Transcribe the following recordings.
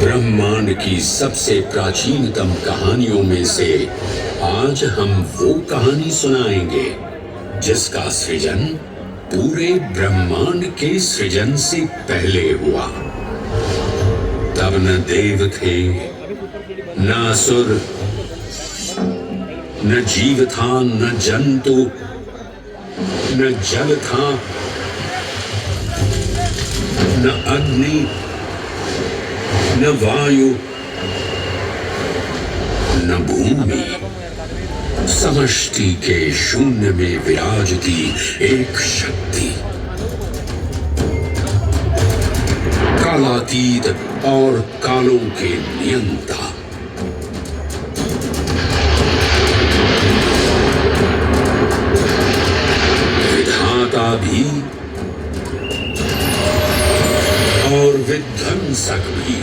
ब्रह्मांड की सबसे प्राचीनतम कहानियों में से आज हम वो कहानी सुनाएंगे जिसका सृजन पूरे ब्रह्मांड के सृजन से पहले हुआ। तब न देव थे, न असुर, न जीव था, न जंतु, न जल था, न अग्नि, न वायु, न भूमि। समष्टि के शून्य में विराजती एक शक्ति, कालातीत और कालों के नियंता। विधाता भी और विध्वंसक भी,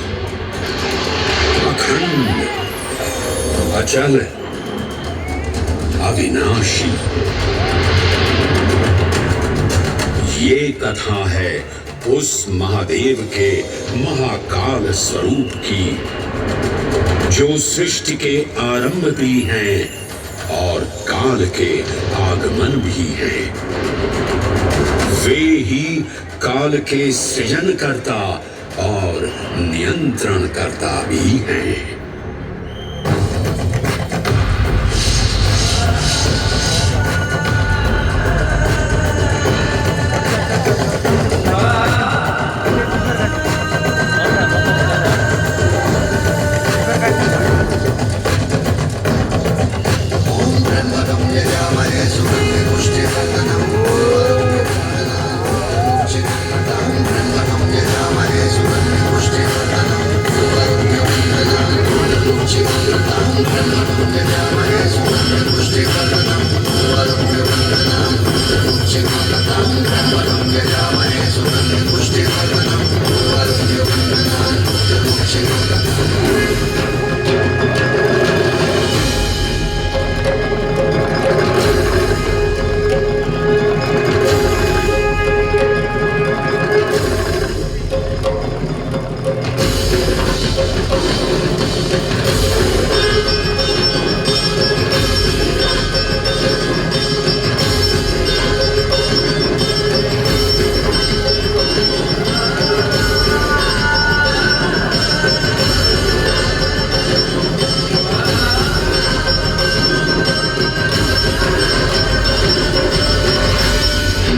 अखंड, अचल, अविनाशी। ये कथा है उस महादेव के महाकाल स्वरूप की, जो सृष्टि के आरंभ भी हैं और काल के आगमन भी हैं। वे ही काल के सृजन करता और नियंत्रण करता भी हैं।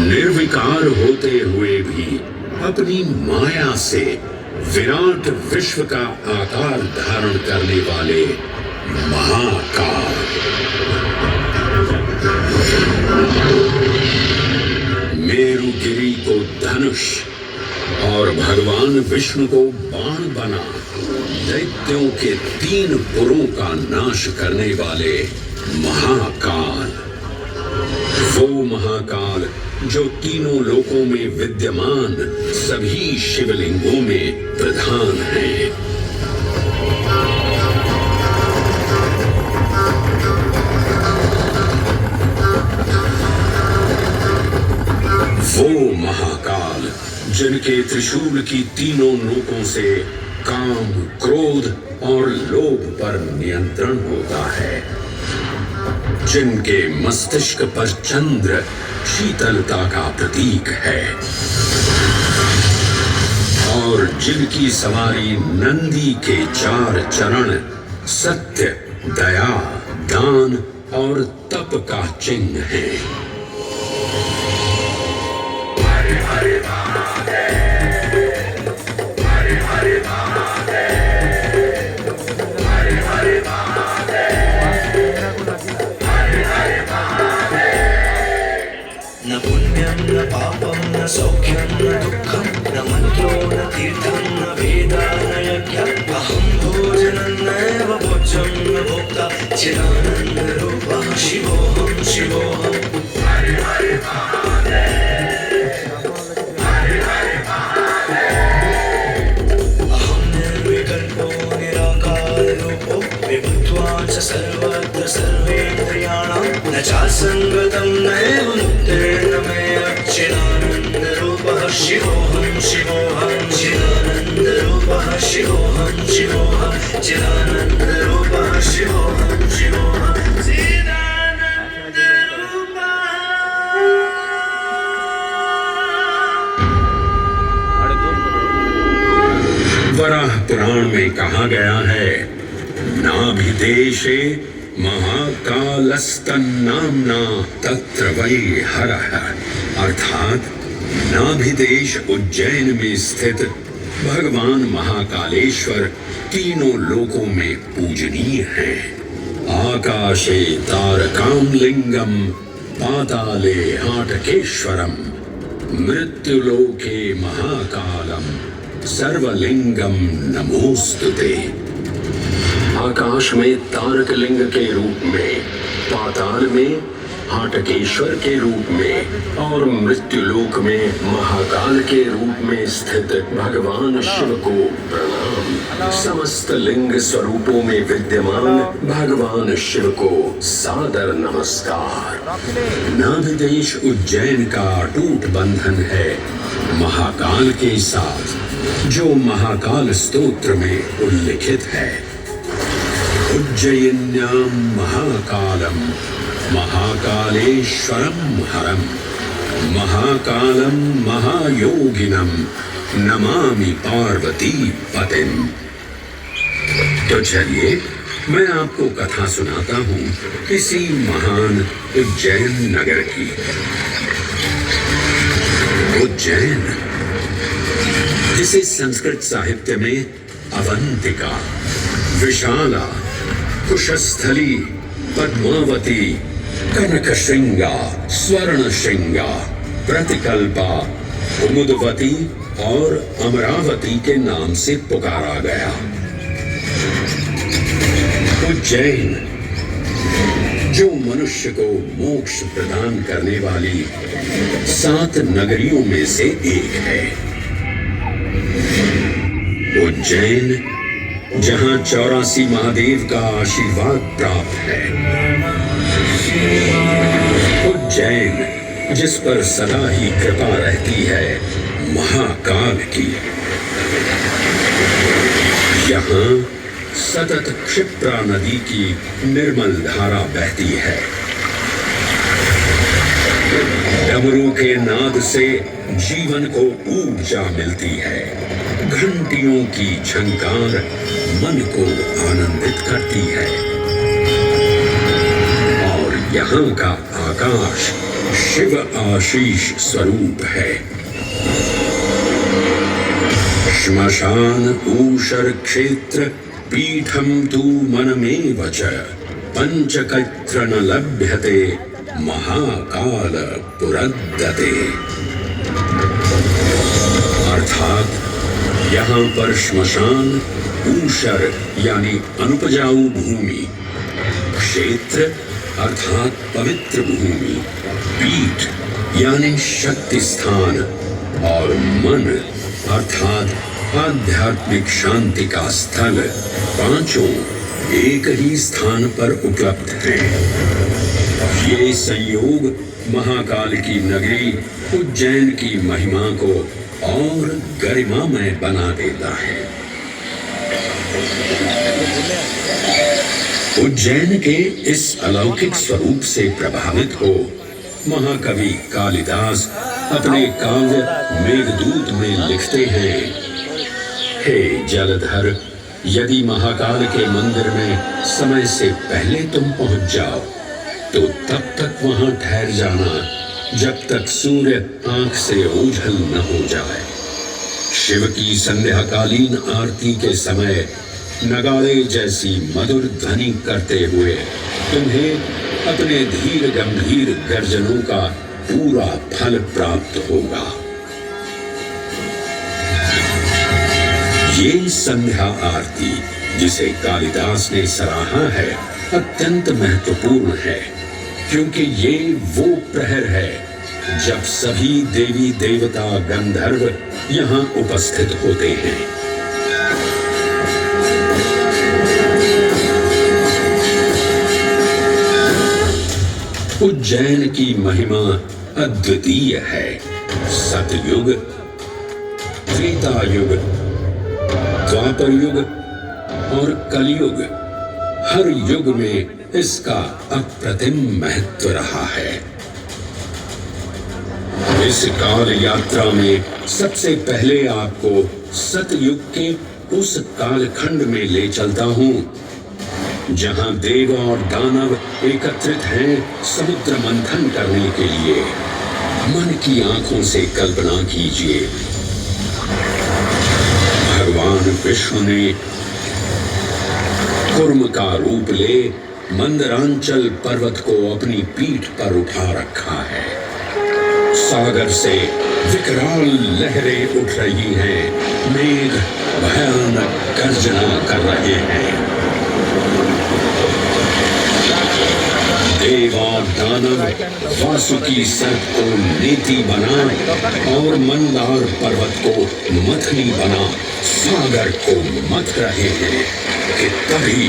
निर्विकार होते हुए भी अपनी माया से विराट विश्व का आकार धारण करने वाले महाकाल, मेरुगिरी को धनुष और भगवान विष्णु को बाण बना दैत्यों के 3 पुरों का नाश करने वाले महाकाल। वो महाकाल जो तीनों लोकों में विद्यमान सभी शिवलिंगों में प्रधान है। वो महाकाल जिनके त्रिशूल की तीनों नोकों से काम, क्रोध और लोभ पर नियंत्रण होता है, जिनके मस्तिष्क पर चंद्र शीतलता का प्रतीक है और जिनकी सवारी नंदी के 4 चरण सत्य, दया, दान और तप का चिन्ह है। हरे हरे महादेव। सौख्यं न दुःखं न मन्त्रो न तीर्थं न वेदा न यज्ञः अहं भोजनं नैव भोज्यं न भोक्ता चिदानन्दरूपः शिवोऽहं शिवोऽहम् अहं निर्विकल्पो निराकाररूपो विभुत्वा च सर्वत्र सर्वेन्द्रियाणां न चासङ्गतं नैव मुक्तेर्न मे चिदानन्दरूपः शिवोऽहं शिवोऽहं चिदानन्दरूपः शिवोऽहं शिवोऽहं चिदानन्दरूपः शिवोऽहं शिवोऽहं वराह पुराण में कहा गया है, नाभिदेशे महाकालस्तन्नाम्ना तत्र वै हरः, अर्थात नाभिदेश उज्जैन में स्थित भगवान महाकालेश्वर तीनों लोकों में पूजनीय हैं। आकाशे तारकां लिंगम पाताले हाटकेश्वरम मृत्युलोके महाकालम सर्वलिंगम नमोस्तुते। आकाश में तारक लिंग के रूप में, पाताल में हाटकेश्वर के रूप में और मृत्युलोक में महाकाल के रूप में स्थित भगवान शिव को प्रणाम। समस्त लिंग स्वरूपों में विद्यमान भगवान शिव को सादर नमस्कार। नाभिदेश उज्जैन का अटूट बंधन है महाकाल के साथ, जो महाकाल स्तोत्र में उल्लिखित है। उज्जयिन्यां महाकालम महाकालेश्वरम हरम महाकालम महायोगिनम नमामि पार्वती पतिम। तो चलिए मैं आपको कथा सुनाता हूँ किसी महान उज्जैन नगर की। उज्जैन, जिसे संस्कृत साहित्य में अवंतिका, विशाला, कुशस्थली, पद्मावती, कनकश्रृंगा, स्वर्णश्रृंगा, प्रतिकल्पा, कुमुदवती और अमरावती के नाम से पुकारा गया। उज्जैन, जो मनुष्य को मोक्ष प्रदान करने वाली 7 नगरियों में से एक है। उज्जैन, जहां 84 महादेव का आशीर्वाद प्राप्त है। उज्जैन, जिस पर सदा ही कृपा रहती है महाकाल की। यहाँ सतत क्षिप्रा नदी की निर्मल धारा बहती है। डमरू के नाद से जीवन को ऊर्जा मिलती है। घंटियों की झंकार मन को आनंदित करती है। और यहाँ का आकाश शिव आशीष स्वरूप है। श्मशान ऊषर क्षेत्र पीठम तु मनमेव च पंचकत्र न लभ्यते महाकाल पुरद्दते। अर्थात यहाँ पर श्मशान, ऊषर यानी अनुपजाऊ भूमि, क्षेत्र अर्थात पवित्र भूमि, पीठ यानी शक्ति स्थान और मन अर्थात आध्यात्मिक शांति का स्थल, पांचों एक ही स्थान पर उपलब्ध हैं। ये संयोग महाकाल की नगरी उज्जैन की महिमा को और गरिमामय बना देता है। उज्जैन के इस अलौकिक स्वरूप से प्रभावित हो महाकवि कालिदास अपने काव्य मेघदूत में लिखते हैं, हे जलधर, यदि महाकाल के मंदिर में समय से पहले तुम पहुंच जाओ तो तब तक वहां ठहर जाना जब तक सूर्य आंख से ओझल न हो जाए। शिव की संध्याकालीन आरती के समय नगाड़े जैसी मधुर ध्वनि करते हुए तुम्हें अपने धीर गंभीर गर्जनों का पूरा फल प्राप्त होगा। ये संध्या आरती जिसे कालिदास ने सराहा है अत्यंत महत्वपूर्ण है, क्योंकि ये वो प्रहर है जब सभी देवी देवता गंधर्व यहाँ उपस्थित होते हैं। उज्जैन की महिमा अद्वितीय है। सतयुग, त्रेता युग, द्वापर युग और कलयुग, हर युग में इसका अप्रतिम महत्व रहा है। इस काल यात्रा में सबसे पहले आपको सतयुग के उस कालखंड में ले चलता हूं जहां देव और दानव एकत्रित हैं समुद्र मंथन करने के लिए। मन की आंखों से कल्पना कीजिए, भगवान विष्णु ने कुर्म का रूप ले मंदरांचल पर्वत को अपनी पीठ पर उठा रखा है। सागर से विकराल लहरें उठ रही हैं, मेघ भयानक गर्जना कर रहे हैं। देव और दानव वासुकी सर्प को नीति बना और मंदार पर्वत को मथनी बना सागर को मथ रहे हैं कि तभी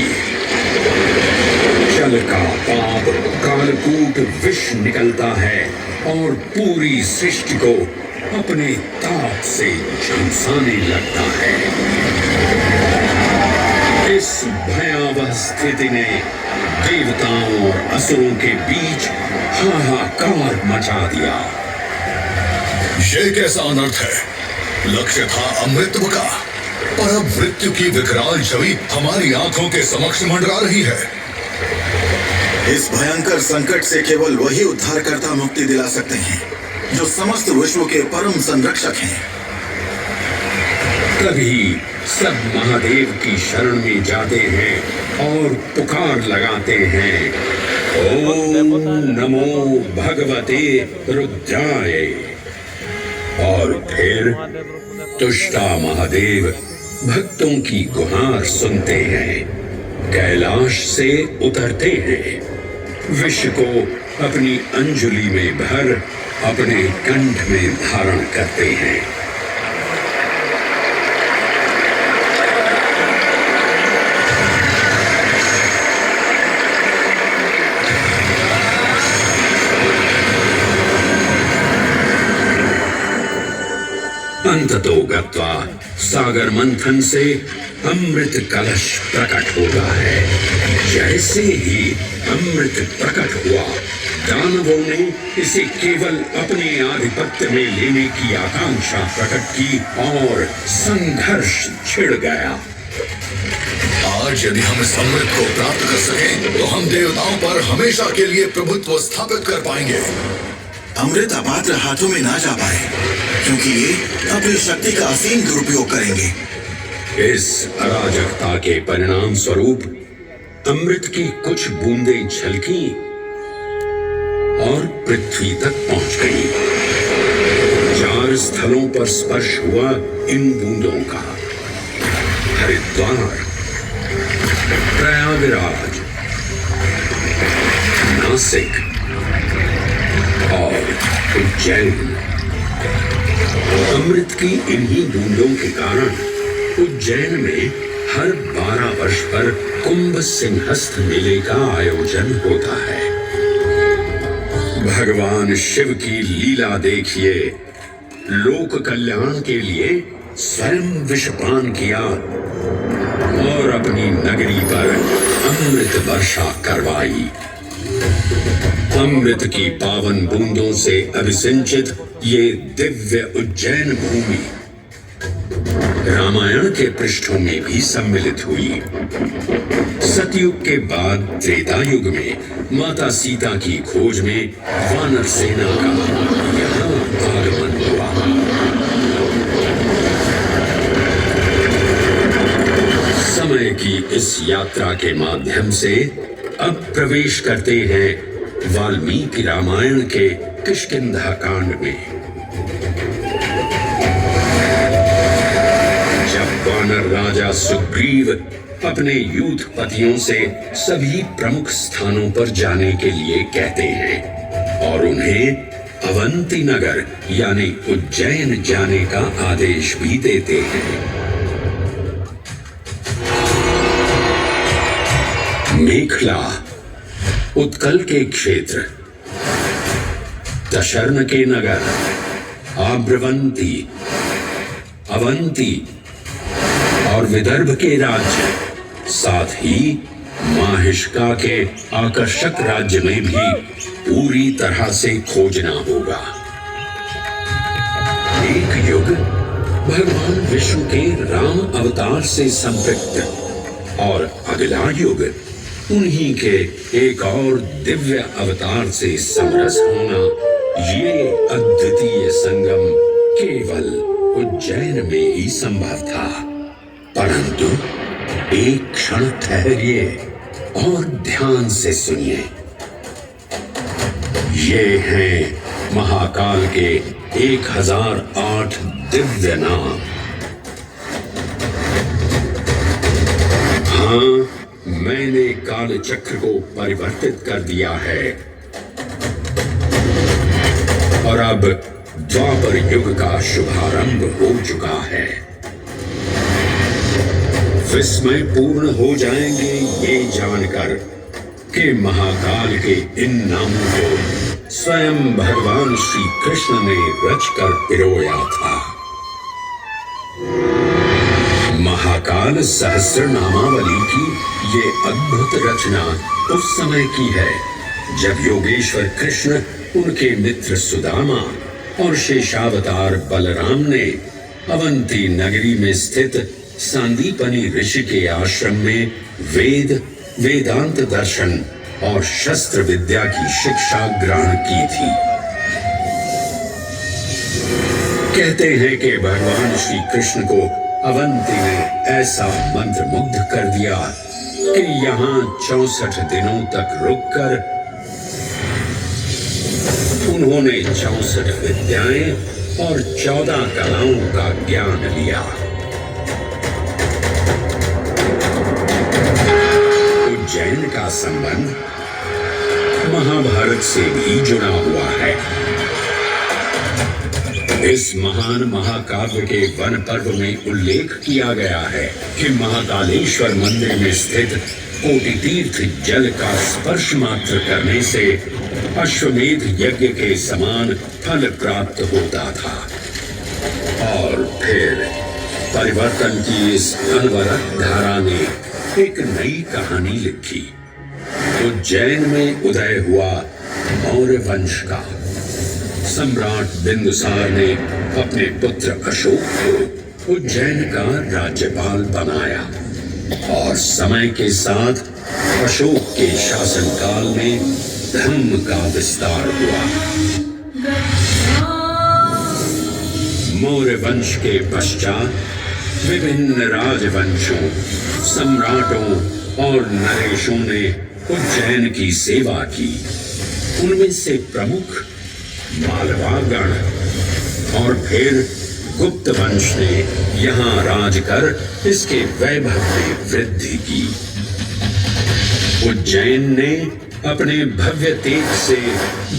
जल का पाप कालकूट विष निकलता है और पूरी सृष्टि को अपने ताप से झंसाने लगता है। इस भयावह स्थिति ने देवताओं और असुरों के बीच हाहाकार मचा दिया। ये कैसा अनर्थ है? लक्ष्य था अमृतत्व का, पर अब मृत्यु की विकराल छवि हमारी आंखों के समक्ष मंडरा रही है। इस भयंकर संकट से केवल वही उद्धारकर्ता मुक्ति दिला सकते हैं जो समस्त विश्व के परम संरक्षक हैं। तभी सब महादेव की शरण में जाते हैं और पुकार लगाते हैं, ओम नमो भगवते रुद्राय। और फिर तुष्टा महादेव भक्तों की गुहार सुनते हैं, कैलाश से उतरते हैं, विष को अपनी अंजुलि में भर अपने कंठ में धारण करते हैं। अंततो गत्वा सागर मंथन से अमृत कलश प्रकट होता है। जैसे ही अमृत प्रकट हुआ, दानवों ने इसे केवल अपने आधिपत्य में लेने की आकांक्षा प्रकट की और संघर्ष छिड़ गया। आज यदि हम इस अमृत को प्राप्त कर सकें, तो हम देवताओं पर हमेशा के लिए प्रभुत्व स्थापित कर पाएंगे। अमृत अपात्र हाथों में ना जा पाए, क्योंकि ये अपनी शक्ति का असीम दुरुपयोग करेंगे। इस अराजकता के परिणाम स्वरूप अमृत की कुछ बूंदें छलकी और पृथ्वी तक पहुंच गई। 4 स्थलों पर स्पर्श हुआ इन बूंदों का, हरिद्वार, प्रयागराज, नासिक और उज्जैन। अमृत की इन्हीं बूंदों के कारण उज्जैन में हर 12 वर्ष पर कुंभ सिंहस्थ मेले का आयोजन होता है। भगवान शिव की लीला देखिए, लोक कल्याण के लिए स्वयं विषपान किया और अपनी नगरी पर अमृत वर्षा करवाई। अमृत की पावन बूंदों से अभिसिंचित ये दिव्य उज्जैन भूमि रामायण के पृष्ठों में भी सम्मिलित हुई। सतयुग के बाद त्रेता युग में माता सीता की खोज में वानर सेना का यहाँ आगमन हुआ। समय की इस यात्रा के माध्यम से अब प्रवेश करते हैं वाल्मीकि रामायण के किष्किंधा कांड में। वानर राजा सुग्रीव अपने यूथपतियों से सभी प्रमुख स्थानों पर जाने के लिए कहते हैं और उन्हें अवंती नगर यानी उज्जैन जाने का आदेश भी देते हैं। मेखला उत्कल के क्षेत्र, दशर्न के नगर, आब्रवंती, अवंती और विदर्भ के राज्य, साथ ही माहिष्का के आकर्षक राज्य में भी पूरी तरह से खोजना होगा। एक युग भगवान विष्णु के राम अवतार से संपृक्त और अगला युग उन्हीं के एक और दिव्य अवतार से समरस होना, ये अद्वितीय संगम केवल उज्जैन में ही संभव था। परंतु एक क्षण ठहरिए और ध्यान से सुनिए। ये हैं महाकाल के 1008 दिव्य नाम। हाँ, मैंने काल चक्र को परिवर्तित कर दिया है और अब द्वापर युग का शुभारंभ हो चुका है। विस्मय पूर्ण हो जाएंगे ये जानकर कि महाकाल के इन नामों को स्वयं भगवान श्री कृष्ण ने रचकर पिरोया था। महाकाल सहस्र नामावली की ये अद्भुत रचना उस समय की है जब योगेश्वर कृष्ण, उनके मित्र सुदामा और शेषावतार बलराम ने अवंती नगरी में स्थित सांदीपनी ऋषि के आश्रम में वेदांत दर्शन और शस्त्र विद्या की शिक्षा ग्रहण की थी। कहते हैं कि भगवान श्री कृष्ण को अवंती ने ऐसा मंत्र मुग्ध कर दिया कि यहाँ 64 दिनों तक रुककर उन्होंने 64 विद्याएं और 14 कलाओं का ज्ञान लिया। उज्जैन का संबंध महाभारत से भी जुड़ा हुआ है। इस महान महाकाव्य के वन पर्व में उल्लेख किया गया है कि महाकालेश्वर मंदिर में स्थित कोटि तीर्थ जल का स्पर्श मात्र करने से अश्वमेध यज्ञ के समान फल प्राप्त होता था। और फिर परिवर्तन की इस अनवरत धारा ने एक नई कहानी लिखी। उज्जैन में उदय हुआ मौर्य वंश का सम्राट बिंदुसार ने अपने पुत्र अशोक को उज्जैन का राज्यपाल बनाया और समय के साथ अशोक के शासनकाल में धर्म का विस्तार हुआ। मौर्य वंश के पश्चात विभिन्न राजवंशों, सम्राटों और नरेशों ने उज्जैन की सेवा की। उनमें से प्रमुख मालवागण और फिर गुप्त वंश ने यहाँ राज कर इसके वैभव में वृद्धि की। उज्जैन ने अपने भव्य तेज से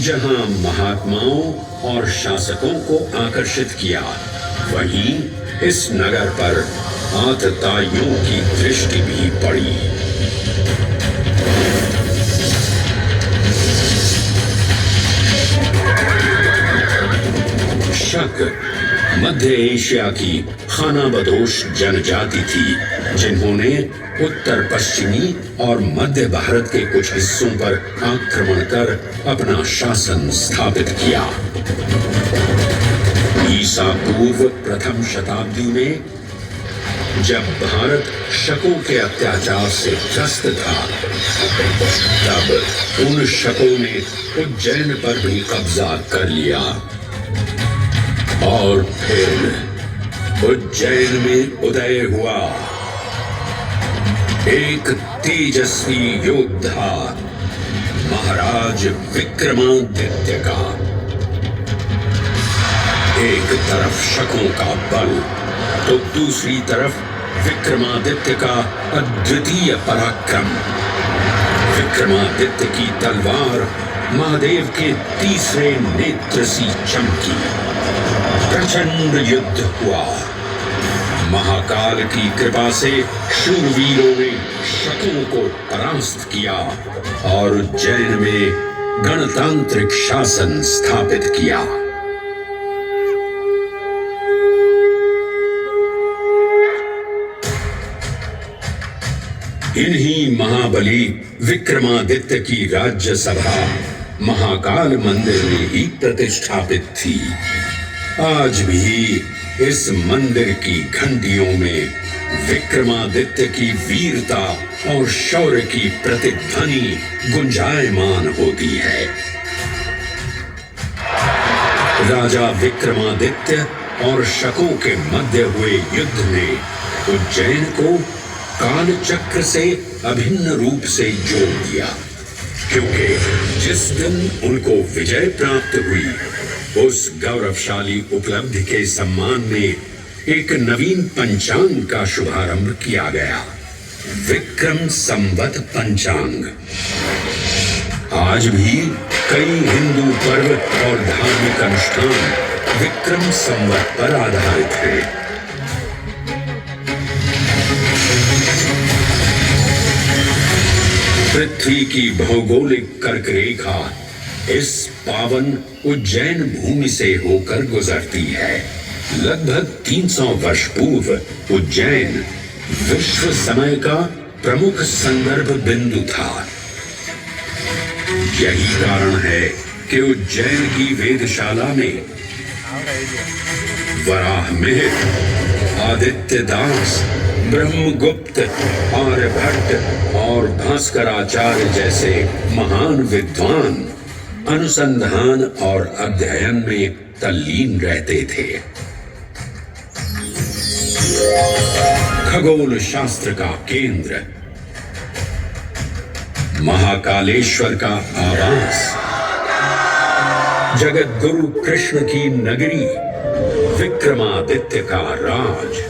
जहाँ महात्माओं और शासकों को आकर्षित किया, वहीं इस नगर पर आतताइयों की दृष्टि भी पड़ी। शक मध्य एशिया की खानाबदोश जनजाति थी, जिन्होंने उत्तर पश्चिमी और मध्य भारत के कुछ हिस्सों पर आक्रमण कर अपना शासन स्थापित किया। ईसा पूर्व प्रथम शताब्दी में जब भारत शकों के अत्याचार से त्रस्त था, तब उन शकों ने उज्जैन पर भी कब्जा कर लिया और फिर उज्जैन में उदय हुआ एक तेजस्वी योद्धा, महाराज विक्रमादित्य का। एक तरफ शकों का बल तो दूसरी तरफ विक्रमादित्य का अद्वितीय पराक्रम। विक्रमादित्य की तलवार महादेव के तीसरे नेत्र सी चमकी। प्रचंड युद्ध हुआ। महाकाल की कृपा से शूरवीरों ने शकों को परास्त किया और उज्जैन में गणतांत्रिक शासन स्थापित किया। इन्हीं महाबली विक्रमादित्य की राज्यसभा महाकाल मंदिर में ही प्रतिष्ठापित थी। आज भी इस मंदिर की घंटियों में विक्रमादित्य की वीरता और शौर्य की प्रतिध्वनि गुंजायमान होती है। राजा विक्रमादित्य और शकों के मध्य हुए युद्ध ने उज्जैन को काल चक्र से अभिन्न रूप से जोड़ दिया, क्योंकि जिस दिन उनको विजय प्राप्त हुई उस गौरवशाली उपलब्धि के सम्मान में एक नवीन पंचांग का शुभारंभ किया गया, विक्रम संवत पंचांग। आज भी कई हिंदू पर्व और धार्मिक अनुष्ठान विक्रम संवत पर आधारित हैं। पृथ्वी की भौगोलिक कर्क रेखा इस पावन उज्जैन भूमि से होकर गुजरती है। लगभग 300 वर्ष पूर्व उज्जैन विश्व समय का प्रमुख संदर्भ बिंदु था। यही कारण है कि उज्जैन की वेदशाला में वराहमिहिर, आदित्य दास, ब्रह्मगुप्त, आर्यभट्ट और भास्कराचार्य जैसे महान विद्वान अनुसंधान और अध्ययन में तल्लीन रहते थे। खगोल शास्त्र का केंद्र, महाकालेश्वर का आवास, जगत गुरु कृष्ण की नगरी, विक्रमादित्य का राज।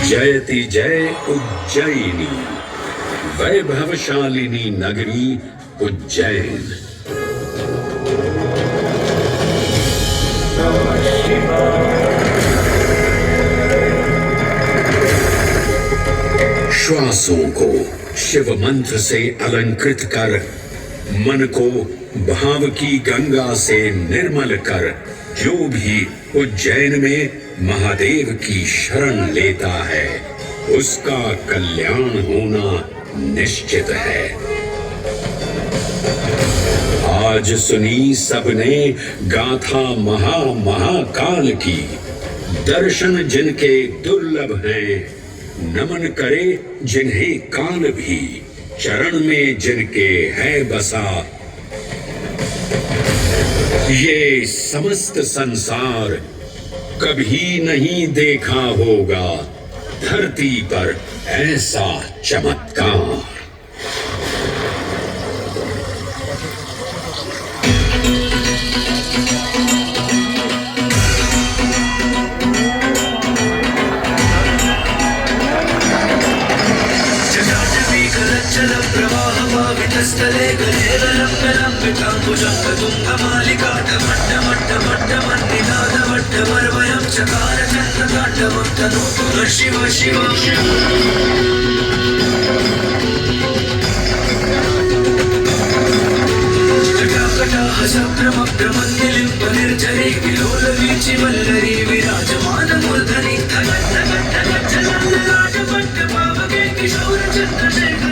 जयति जय उज्जैनी, वैभवशालिनी नगरी उज्जैन। श्वासों को शिव मंत्र से अलंकृत कर, मन को भाव की गंगा से निर्मल कर, जो भी उज्जैन में महादेव की शरण लेता है उसका कल्याण होना निश्चित है। आज सुनी सबने गाथा महाकाल की, दर्शन जिनके दुर्लभ हैं, नमन करे जिन्हें काल भी, चरण में जिनके है बसा। ये समस्त संसार कभी नहीं देखा होगा धरती पर ऐसा चमत्कार। स्थले शिव शिव निर्जरी विलोलवीचि वल्लरी विराजमान मूर्धनि राजपट्ट पावके किशोर चंद्रशेखर